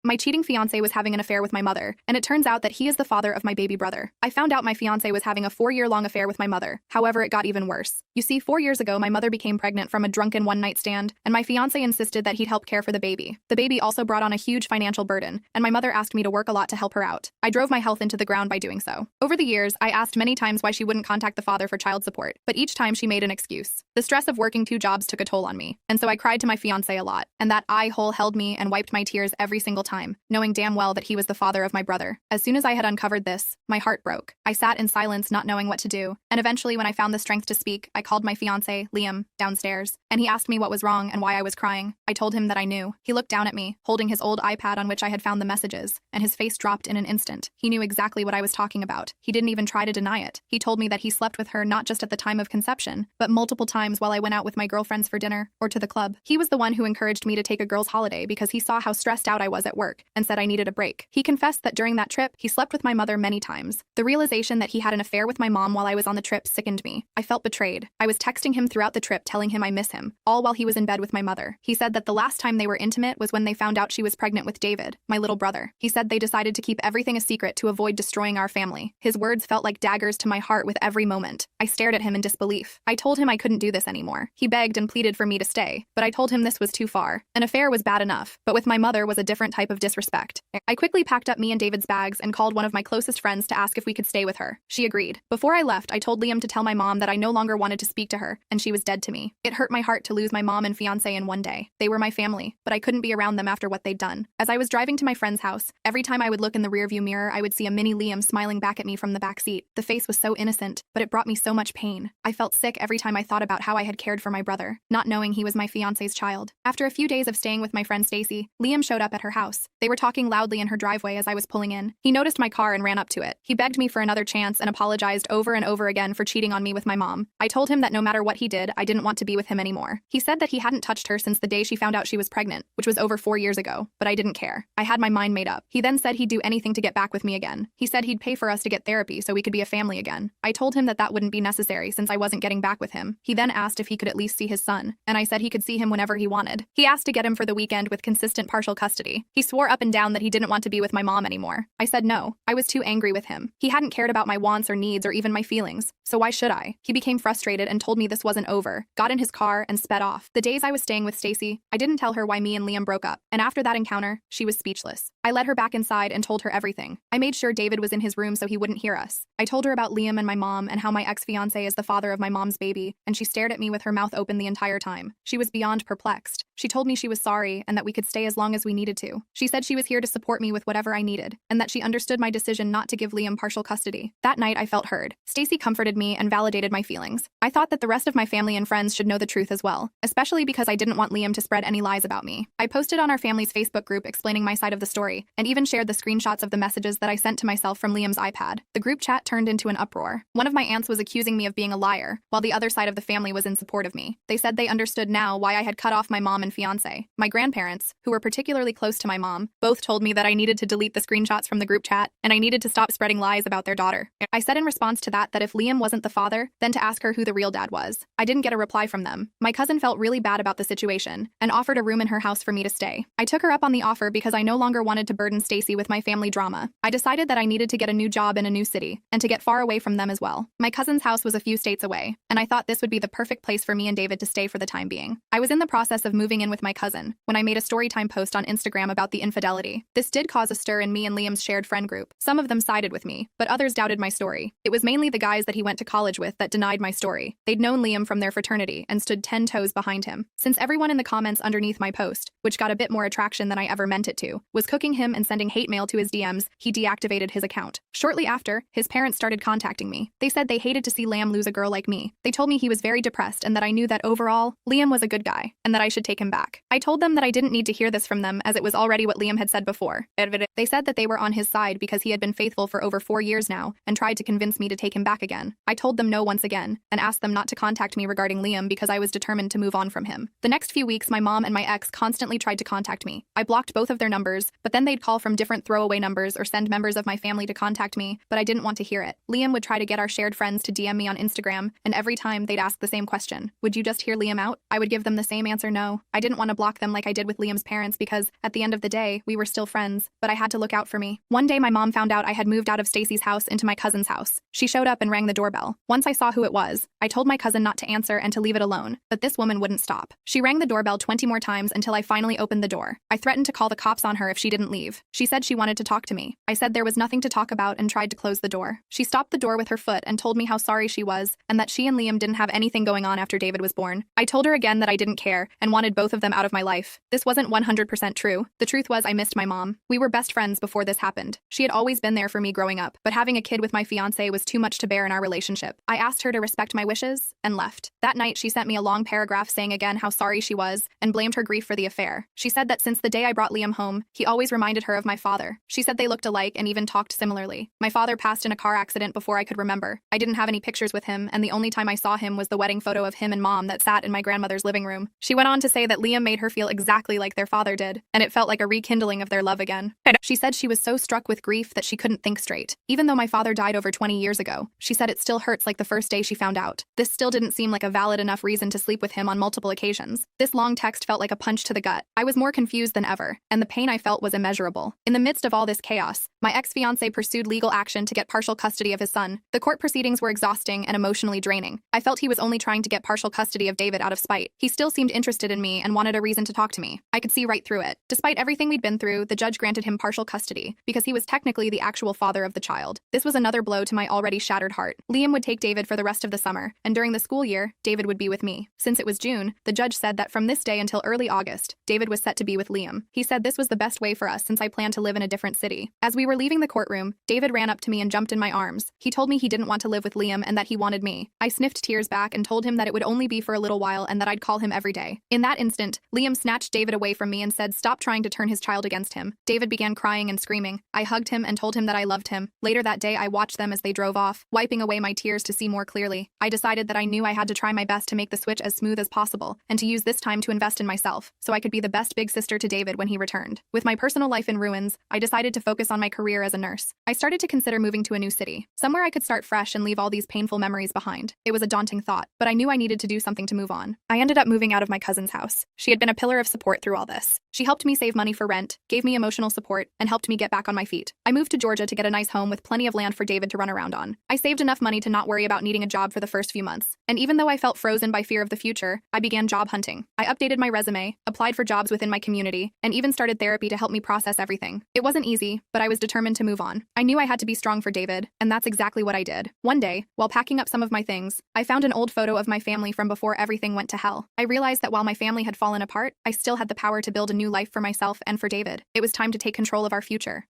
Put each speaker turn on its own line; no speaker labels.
My cheating fiancé was having an affair with my mother, and it turns out that he is the father of my baby brother. I found out my fiancé was having a 4-year-long affair with my mother. However, it got even worse. You see, 4 years ago, my mother became pregnant from a drunken one-night stand, and my fiancé insisted that he'd help care for the baby. The baby also brought on a huge financial burden, and my mother asked me to work a lot to help her out. I drove my health into the ground by doing so. Over the years, I asked many times why she wouldn't contact the father for child support, but each time she made an excuse. The stress of working 2 jobs took a toll on me, and so I cried to my fiancé a lot, and that eye hole held me and wiped my tears every single time, knowing damn well that he was the father of my brother. As soon as I had uncovered this, my heart broke. I sat in silence, not knowing what to do, and eventually when I found the strength to speak, I called my fiancé, Liam, downstairs, and he asked me what was wrong and why I was crying. I told him that I knew. He looked down at me, holding his old iPad on which I had found the messages, and his face dropped in an instant. He knew exactly what I was talking about. He didn't even try to deny it. He told me that he slept with her not just at the time of conception, but multiple times while I went out with my girlfriends for dinner or to the club. He was the one who encouraged me to take a girls' holiday because he saw how stressed out I was at work and said I needed a break. He confessed that during that trip, he slept with my mother many times. The realization that he had an affair with my mom while I was on the trip sickened me. I felt betrayed. I was texting him throughout the trip telling him I miss him, all while he was in bed with my mother. He said that the last time they were intimate was when they found out she was pregnant with David, my little brother. He said they decided to keep everything a secret to avoid destroying our family. His words felt like daggers to my heart with every moment. I stared at him in disbelief. I told him I couldn't do this anymore. He begged and pleaded for me to stay, but I told him this was too far. An affair was bad enough, but with my mother was a different type of disrespect. I quickly packed up me and David's bags and called one of my closest friends to ask if we could stay with her. She agreed. Before I left, I told Liam to tell my mom that I no longer wanted to speak to her, and she was dead to me. It hurt my heart to lose my mom and fiancé in one day. They were my family, but I couldn't be around them after what they'd done. As I was driving to my friend's house, every time I would look in the rearview mirror, I would see a mini Liam smiling back at me from the back seat. The face was so innocent, but it brought me so much pain. I felt sick every time I thought about how I had cared for my brother, not knowing he was my fiancé's child. After a few days of staying with my friend Stacy, Liam showed up at her house. They were talking loudly in her driveway as I was pulling in. He noticed my car and ran up to it. He begged me for another chance and apologized over and over again for cheating on me with my mom. I told him that no matter what he did, I didn't want to be with him anymore. He said that he hadn't touched her since the day she found out she was pregnant, which was over 4 years ago, but I didn't care. I had my mind made up. He then said he'd do anything to get back with me again. He said he'd pay for us to get therapy so we could be a family again. I told him that that wouldn't be necessary since I wasn't getting back with him. He then asked if he could at least see his son, and I said he could see him whenever he wanted. He asked to get him for the weekend with consistent partial custody. He swore up and down that he didn't want to be with my mom anymore. I said no. I was too angry with him. He hadn't cared about my wants or needs or even my feelings, so why should I? He became frustrated and told me this wasn't over, got in his car, and sped off. The days I was staying with Stacy, I didn't tell her why me and Liam broke up, and after that encounter, she was speechless. I led her back inside and told her everything. I made sure David was in his room so he wouldn't hear us. I told her about Liam and my mom and how my ex-fiancé is the father of my mom's baby, and she stared at me with her mouth open the entire time. She was beyond perplexed. She told me she was sorry and that we could stay as long as we needed to. She said she was here to support me with whatever I needed, and that she understood my decision not to give Liam partial custody. That night, I felt heard. Stacy comforted me and validated my feelings. I thought that the rest of my family and friends should know the truth as well, especially because I didn't want Liam to spread any lies about me. I posted on our family's Facebook group explaining my side of the story, and even shared the screenshots of the messages that I sent to myself from Liam's iPad. The group chat turned into an uproar. One of my aunts was accusing me of being a liar, while the other side of the family was in support of me. They said they understood now why I had cut off my mom and fiancé. My grandparents, who were particularly close to my mom, both told me that I needed to delete the screenshots from the group chat, and I needed to stop spreading lies about their daughter. I said in response to that if Liam wasn't the father, then to ask her who the real dad was. I didn't get a reply from them. My cousin felt really bad about the situation, and offered a room in her house for me to stay. I took her up on the offer because I no longer wanted to burden Stacy with my family drama. I decided that I needed to get a new job in a new city, and to get far away from them as well. My cousin's house was a few states away, and I thought this would be the perfect place for me and David to stay for the time being. I was in the process of moving in with my cousin when I made a storytime post on Instagram about the infidelity. This did cause a stir in me and Liam's shared friend group. Some of them sided with me, but others doubted my story. It was mainly the guys that he went to college with that denied my story. They'd known Liam from their fraternity and stood 10 toes behind him. Since everyone in the comments underneath my post, which got a bit more attraction than I ever meant it to, was cooking him and sending hate mail to his DMs, he deactivated his account. Shortly after, his parents started contacting me. They said they hated to see Liam lose a girl like me. They told me he was very depressed and that I knew that overall, Liam was a good guy, and that I should take him back. I told them that I didn't need to hear this from them as it was already what Liam had said before. They said that they were on his side because he had been faithful for over 4 years now and tried to convince me to take him back again. I told them no once again and asked them not to contact me regarding Liam because I was determined to move on from him. The next few weeks, my mom and my ex constantly tried to contact me. I blocked both of their numbers, but then they'd call from different throwaway numbers or send members of my family to contact me, but I didn't want to hear it. Liam would try to get our shared friends to DM me on Instagram, and every time they'd ask the same question: would you just hear Liam out? I would give them the same answer: no. I didn't want to block them like I did with Liam's parents because, at the end of the day, we were still friends, but I had to look out for me. One day my mom found out I had moved out of Stacy's house into my cousin's house. She showed up and rang the doorbell. Once I saw who it was, I told my cousin not to answer and to leave it alone, but this woman wouldn't stop. She rang the doorbell 20 more times until I finally opened the door. I threatened to call the cops on her if she didn't leave. She said she wanted to talk to me. I said there was nothing to talk about and tried to close the door. She stopped the door with her foot and told me how sorry she was and that she and Liam didn't have anything going on after David was born. I told her again that I didn't care and wanted both of them out of my life. This wasn't 100% true. The truth was I missed my mom. We were best friends before this happened. She had always been there for me growing up, but having a kid with my fiance was too much to bear in our relationship. I asked her to respect my wishes and left. That night, she sent me a long paragraph saying again how sorry she was and blamed her grief for the affair. She said that since the day I brought Liam home, he always reminded her of my father. She said they looked alike and even talked similarly. My father passed in a car accident before I could remember. I didn't have any pictures with him, and the only time I saw him was the wedding photo of him and mom that sat in my grandmother's living room. She went on to say that Liam made her feel exactly like their father did, and it felt like a rekindling of their love again. She said she was so struck with grief that she couldn't think straight. Even though my father died over 20 years ago, she said it still hurts like the first day she found out. This still didn't seem like a valid enough reason to sleep with him on multiple occasions. This long text felt like a punch to the gut. I was more confused than ever, and the pain I felt was immeasurable. In the midst of all this chaos, my ex-fiancé pursued legal action to get partial custody of his son. The court proceedings were exhausting and emotionally draining. I felt he was only trying to get partial custody of David out of spite. He still seemed interested in me and wanted a reason to talk to me. I could see right through it. Despite everything we'd been through, the judge granted him partial custody because he was technically the actual father of the child. This was another blow to my already shattered heart. Liam would take David for the rest of the summer, and during the school year, David would be with me. Since it was June, the judge said that from this day until early August, David was set to be with Liam. He said this was the best way for us since I planned to live in a different city. As we were leaving the courtroom, David ran up to me and jumped in my arms. He told me he didn't want to live with Liam and that he wanted me. I sniffed tears back and told him that it would only be for a little while and that I'd call him every day. In that instant, Liam snatched David away from me and said, "Stop trying to turn his child against him." David began crying and screaming. I hugged him and told him that I loved him. Later that day, I watched them as they drove off, wiping away my tears to see more clearly. I decided that I knew I had to try my best to make the switch as smooth as possible and to use this time to invest in myself so I could be the best big sister to David when he returned. With my personal life in ruins, I decided to focus on my career as a nurse. I started to consider moving to a new city, somewhere I could start fresh and leave all these painful memories behind. It was a daunting thought, but I knew I needed to do something to move on. I ended up moving out of my cousin's house. She had been a pillar of support through all this. She helped me save money for rent, gave me emotional support, and helped me get back on my feet. I moved to Georgia to get a nice home with plenty of land for David to run around on. I saved enough money to not worry about needing a job for the first few months. And even though I felt frozen by fear of the future, I began job hunting. I updated my resume, applied for jobs within my community, and even started therapy to help me process everything. It wasn't easy, but I was determined to move on. I knew I had to be strong for David, and that's exactly what I did. One day, while packing up some of my things, I found an old photo of my family from before everything went to hell. I realized that while my family had fallen apart, I still had the power to build a new life for myself and for David. It was time to take control of our future.